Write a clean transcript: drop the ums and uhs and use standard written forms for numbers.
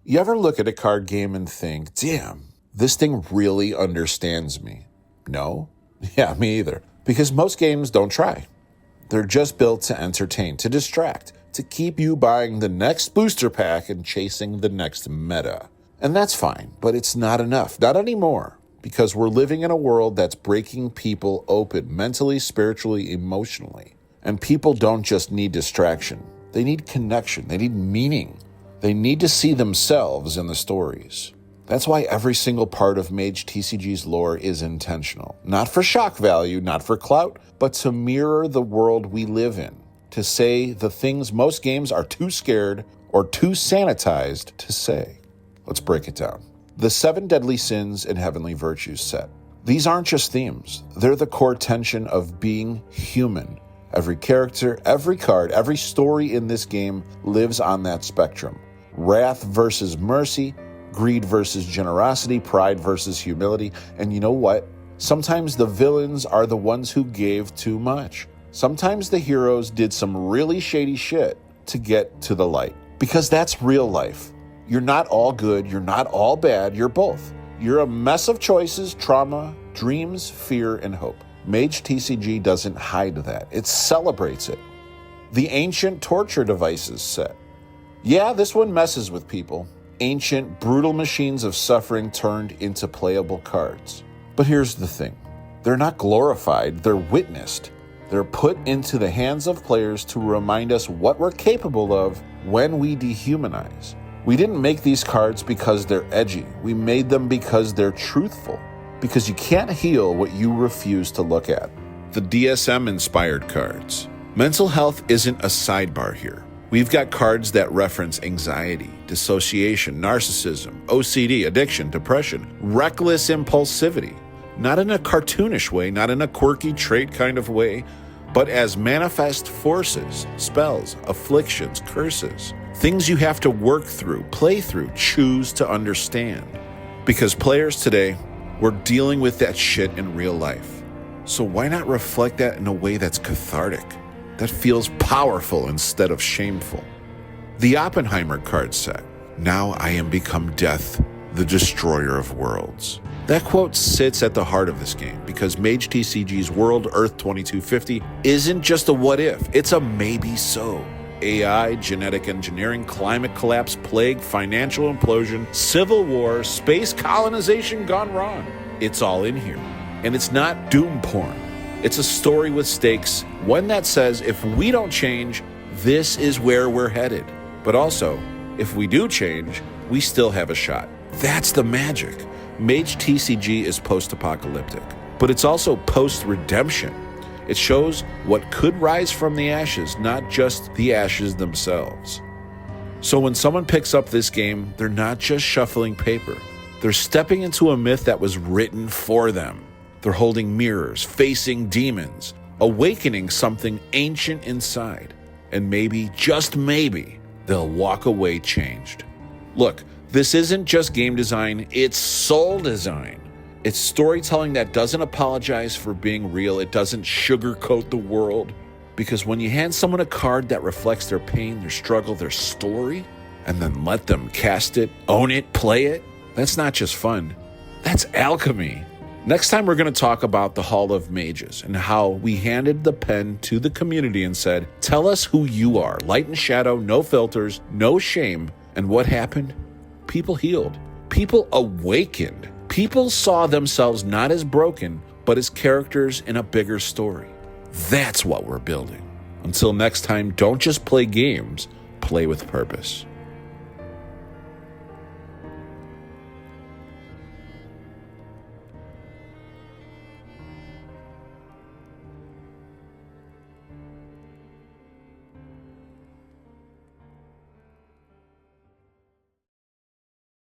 You ever look at a card game and think, damn, this thing really understands me? No? Yeah, me either. Because most games don't try. They're just built to entertain, to distract, to keep you buying the next booster pack and chasing the next meta. And that's fine, but it's not enough. Not anymore. Because we're living in a world that's breaking people open mentally, spiritually, emotionally. And people don't just need distraction. They need connection. They need meaning. They need to see themselves in the stories. That's why every single part of MageTCG's lore is intentional. Not for shock value, not for clout, but to mirror the world we live in. To say the things most games are too scared or too sanitized to say. Let's break it down. The 7 Deadly Sins and Heavenly Virtues set. These aren't just themes. They're the core tension of being human. Every character, every card, every story in this game lives on that spectrum. Wrath versus mercy, greed versus generosity, pride versus humility. And you know what? Sometimes the villains are the ones who gave too much. Sometimes the heroes did some really shady shit to get to the light. Because that's real life. You're not all good, you're not all bad, you're both. You're a mess of choices, trauma, dreams, fear, and hope. MageTCG doesn't hide that. It celebrates it. The Ancient Torture Devices set. Yeah, this one messes with people. Ancient, brutal machines of suffering turned into playable cards. But here's the thing. They're not glorified, they're witnessed. They're put into the hands of players to remind us what we're capable of when we dehumanize. We didn't make these cards because they're edgy. We made them because they're truthful. Because you can't heal what you refuse to look at. The DSM-inspired cards. Mental health isn't a sidebar here. We've got cards that reference anxiety, dissociation, narcissism, OCD, addiction, depression, reckless impulsivity. Not in a cartoonish way, not in a quirky trait kind of way, but as manifest forces, spells, afflictions, curses. Things you have to work through, play through, choose to understand. Because players today, we're dealing with that shit in real life. So why not reflect that in a way that's cathartic? That feels powerful instead of shameful. The Oppenheimer card set. Now I am become death, the destroyer of worlds. That quote sits at the heart of this game because MageTCG's World Earth 2250 isn't just a what if, it's a maybe so. AI, genetic engineering, climate collapse, plague, financial implosion, civil war, space colonization gone wrong. It's all in here. And it's not doom porn. It's a story with stakes, one that says if we don't change, this is where we're headed. But also, if we do change, we still have a shot. That's the magic. MageTCG is post-apocalyptic, but it's also post-redemption. It shows what could rise from the ashes, not just the ashes themselves. So when someone picks up this game, they're not just shuffling paper. They're stepping into a myth that was written for them. They're holding mirrors, facing demons, awakening something ancient inside. And maybe, just maybe, they'll walk away changed. Look, this isn't just game design, it's soul design. It's storytelling that doesn't apologize for being real. It doesn't sugarcoat the world. Because when you hand someone a card that reflects their pain, their struggle, their story, and then let them cast it, own it, play it, that's not just fun. That's alchemy. Next time we're going to talk about the Hall of Mages and how we handed the pen to the community and said, tell us who you are. Light and shadow, no filters, no shame. And what happened? People healed. People awakened. People saw themselves not as broken, but as characters in a bigger story. That's what we're building. Until next time, don't just play games, play with purpose.